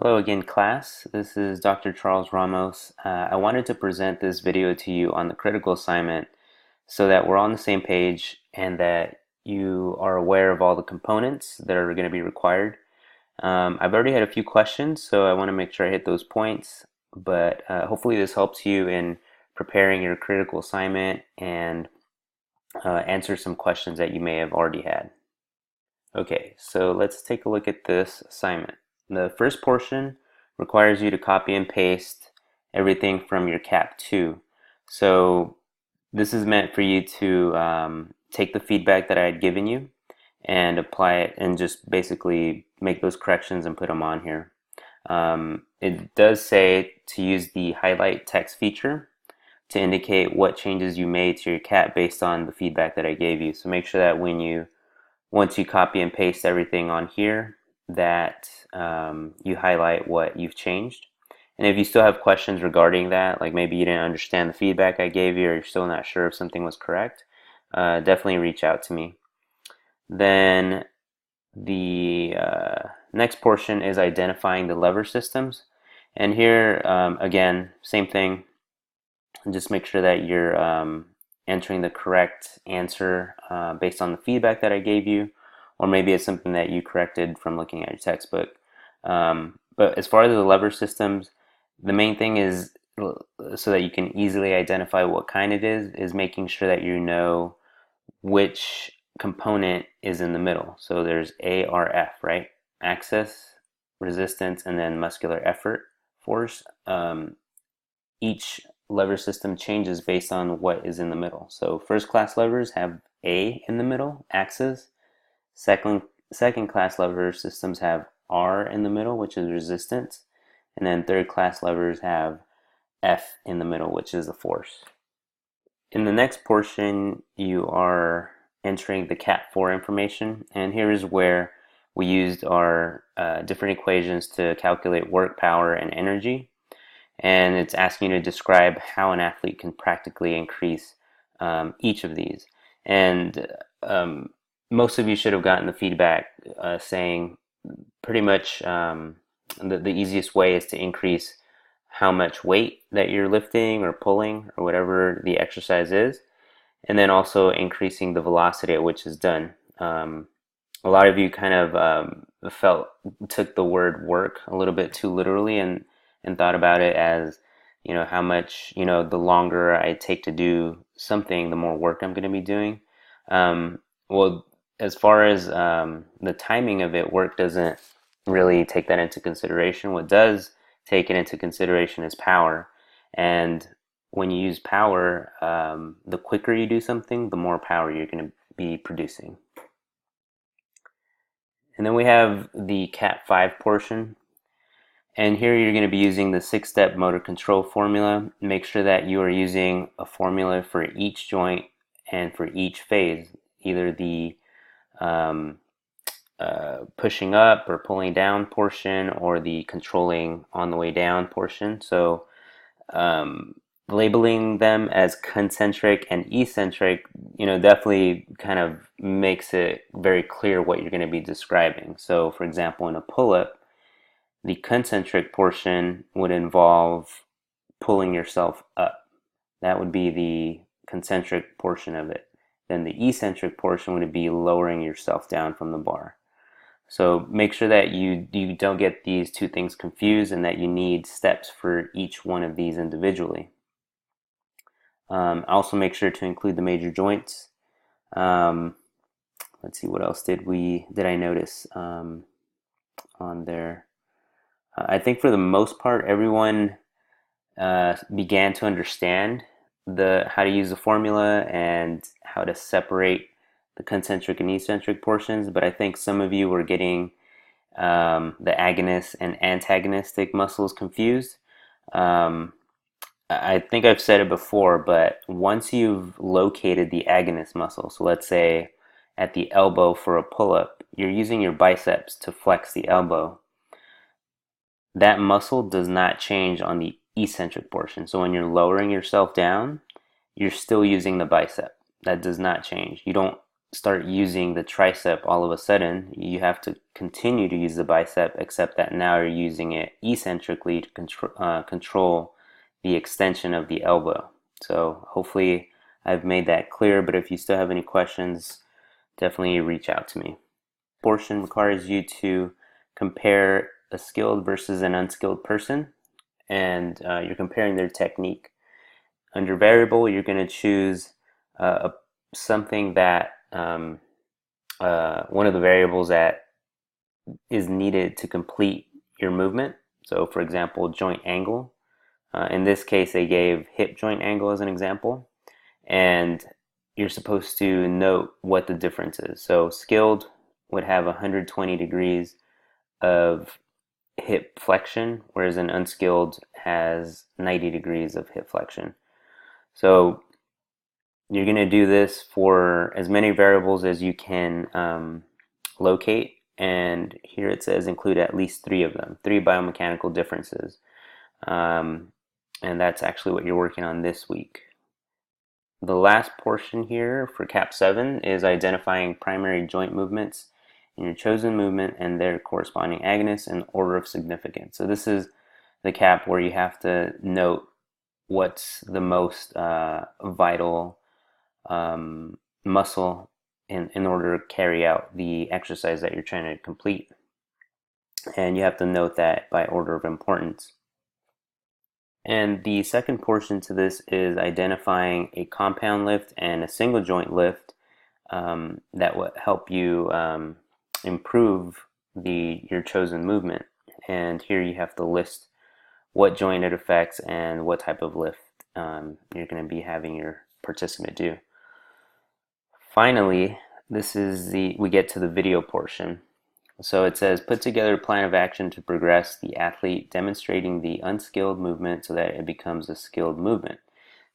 Hello again, class. This is Dr. Charles Ramos. I wanted to present this video to you on the critical assignment so that we're on the same page and that you are aware of all the components that are going to be required. I've already had a few questions, so I want to make sure I hit those points, but hopefully this helps you in preparing your critical assignment and answer some questions that you may have already had. Okay, so let's take a look at this assignment. The first portion requires you to copy and paste everything from your CAP 2. So this is meant for you to take the feedback that I had given you and apply it and just basically make those corrections and put them on here. It does say to use the highlight text feature to indicate what changes you made to your CAP based on the feedback that I gave you. So make sure that once you copy and paste everything on here, that you highlight what you've changed. And if you still have questions regarding that, like maybe you didn't understand the feedback I gave you or you're still not sure if something was correct, definitely reach out to me. Then the next portion is identifying the lever systems. And here, again, same thing. Just make sure that you're entering the correct answer based on the feedback that I gave you, or maybe it's something that you corrected from looking at your textbook. But as far as the lever systems, the main thing is so that you can easily identify what kind it is making sure that you know which component is in the middle. So there's ARF, right? Access, resistance, and then muscular effort force. Each lever system changes based on what is in the middle. So first class levers have A in the middle, axis. Second class lever systems have R in the middle, which is resistance. And then third class levers have F in the middle, which is the force. In the next portion, you are entering the CAT 4 information. And here is where we used our different equations to calculate work, power, and energy. And it's asking you to describe how an athlete can practically increase each of these. And most of you should have gotten the feedback saying pretty much the easiest way is to increase how much weight that you're lifting or pulling or whatever the exercise is, and then also increasing the velocity at which it's done. A lot of you kind of took the word work a little bit too literally and thought about it as, how much, the longer I take to do something, the more work I'm going to be doing. Well, as far as the timing of it, work doesn't really take that into consideration. What does take it into consideration is power. And when you use power, the quicker you do something, the more power you're going to be producing. And then we have the CAT 5 portion. And here you're going to be using the 6-step motor control formula. Make sure that you are using a formula for each joint and for each phase, either the pushing up or pulling down portion or the controlling on the way down portion. So labeling them as concentric and eccentric, definitely kind of makes it very clear what you're going to be describing. So for example, in a pull-up, the concentric portion would involve pulling yourself up. That would be the concentric portion of it. Then the eccentric portion would be lowering yourself down from the bar. So make sure that you don't get these two things confused and that you need steps for each one of these individually. Also make sure to include the major joints. Let's see, what else did I notice on there? I think for the most part, everyone began to understand how to use the formula and how to separate the concentric and eccentric portions, but I think some of you were getting the agonist and antagonistic muscles confused. I think I've said it before, but once you've located the agonist muscle, so let's say at the elbow for a pull-up, you're using your biceps to flex the elbow. That muscle does not change on the eccentric portion. So when you're lowering yourself down, you're still using the bicep. That does not change. You don't start using the tricep all of a sudden. You have to continue to use the bicep, except that now you're using it eccentrically to control the extension of the elbow. So hopefully I've made that clear, but if you still have any questions, definitely reach out to me. Portion requires you to compare a skilled versus an unskilled person, and you're comparing their technique. Under variable, you're going to choose something that one of the variables that is needed to complete your movement. So, for example, joint angle. In this case, they gave hip joint angle as an example, and you're supposed to note what the difference is. So, skilled would have 120 degrees of hip flexion, whereas an unskilled has 90 degrees of hip flexion. So you're going to do this for as many variables as you can locate, and here it says include at least 3 of them, 3 biomechanical differences, and that's actually what you're working on this week. The last portion here for CAP 7 is identifying primary joint movements in your chosen movement and their corresponding agonists in order of significance. So this is the CAP where you have to note what's the most vital muscle in order to carry out the exercise that you're trying to complete. And you have to note that by order of importance. And the second portion to this is identifying a compound lift and a single joint lift that will help you improve your chosen movement. And here you have to list what joint it affects and what type of lift you're going to be having your participant do. Finally, we get to the video portion. So it says, put together a plan of action to progress the athlete, demonstrating the unskilled movement so that it becomes a skilled movement.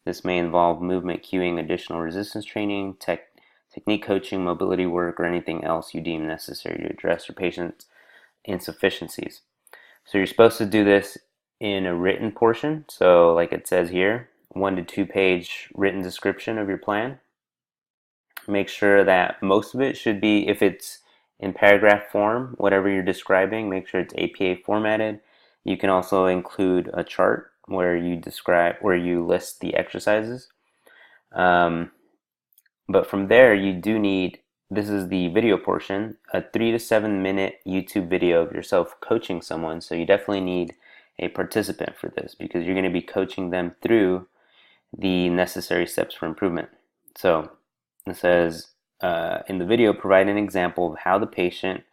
This may involve movement cueing, additional resistance training, technique coaching, mobility work, or anything else you deem necessary to address your patient's insufficiencies. So you're supposed to do this in a written portion. So like it says here, 1 to 2 page written description of your plan. Make sure that most of it should be, if it's in paragraph form, whatever you're describing, make sure it's APA formatted. You can also include a chart where you list the exercises. But from there, you do need, this is the video portion, a 3 to 7 minute YouTube video of yourself coaching someone. So you definitely need a participant for this because you're going to be coaching them through the necessary steps for improvement. So it says, in the video, provide an example of how the patient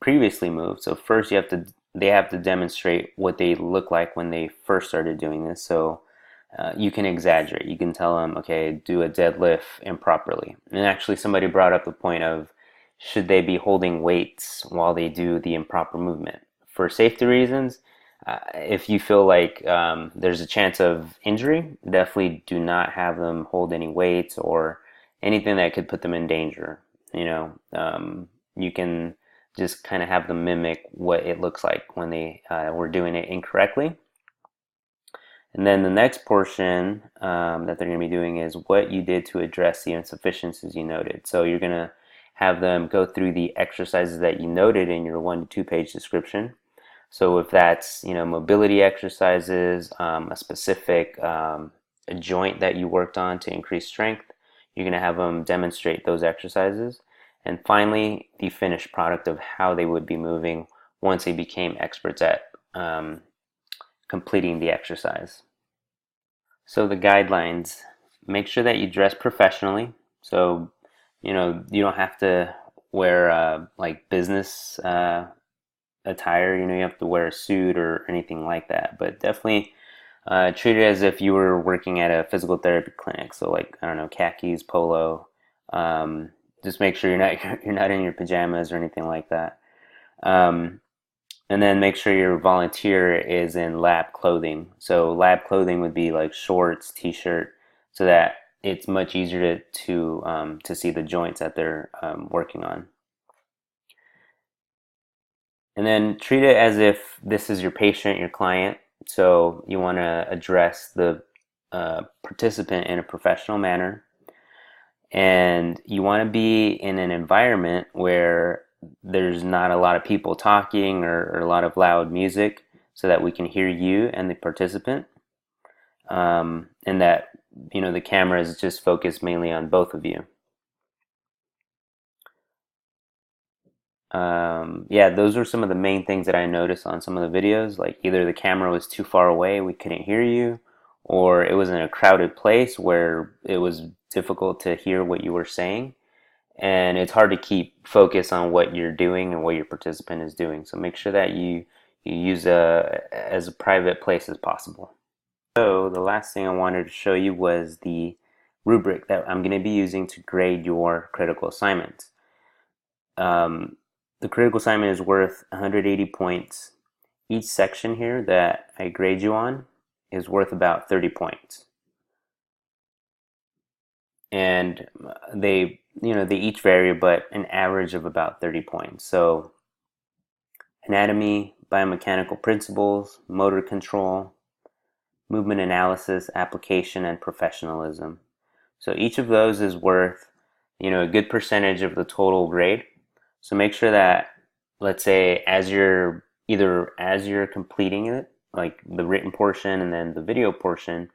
previously moved. So first they have to demonstrate what they look like when they first started doing this. So you can exaggerate. You can tell them, okay, do a deadlift improperly. And actually somebody brought up the point of, should they be holding weights while they do the improper movement? For safety reasons, if you feel like there's a chance of injury, definitely do not have them hold any weights or anything that could put them in danger. You can just kind of have them mimic what it looks like when they were doing it incorrectly. And then the next portion that they're going to be doing is what you did to address the insufficiencies you noted. So you're going to have them go through the exercises that you noted in your 1 to 2 page description. So if that's mobility exercises, a specific a joint that you worked on to increase strength, you're going to have them demonstrate those exercises. And finally, the finished product of how they would be moving once they became experts at completing the exercise. So the guidelines, make sure that you dress professionally. So, you don't have to wear like business attire, you have to wear a suit or anything like that, but definitely treat it as if you were working at a physical therapy clinic. So like, I don't know, khakis, polo, just make sure you're not in your pajamas or anything like that. And then make sure your volunteer is in lab clothing. So lab clothing would be like shorts, t-shirt, so that it's much easier to see the joints that they're working on. And then treat it as if this is your patient, your client. So you want to address the participant in a professional manner. And you want to be in an environment where there's not a lot of people talking or a lot of loud music, so that we can hear you and the participant, and that the camera is just focused mainly on both of you. Yeah, those are some of the main things that I noticed on some of the videos. Like either the camera was too far away, we couldn't hear you, or it was in a crowded place where it was difficult to hear what you were saying. And it's hard to keep focus on what you're doing and what your participant is doing. So make sure that you use as a private place as possible. So the last thing I wanted to show you was the rubric that I'm going to be using to grade your critical assignment. The critical assignment is worth 180 points. Each section here that I grade you on is worth about 30 points. And they each vary, but an average of about 30 points. So anatomy, biomechanical principles, motor control, movement analysis, application, and professionalism. So each of those is worth, a good percentage of the total grade. So make sure that, let's say, as you're completing it, like the written portion and then the video portion,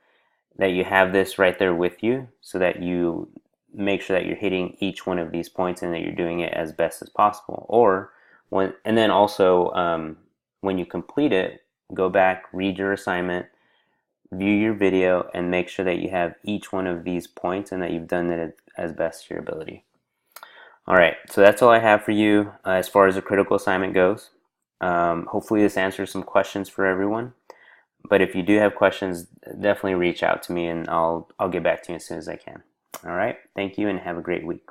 that you have this right there with you, so that you make sure that you're hitting each one of these points and that you're doing it as best as possible. And then also, when you complete it, go back, read your assignment, view your video, and make sure that you have each one of these points and that you've done it as best to your ability. All right, so that's all I have for you as far as the critical assignment goes. Hopefully this answers some questions for everyone. But if you do have questions, definitely reach out to me and I'll get back to you as soon as I can. All right, thank you and have a great week.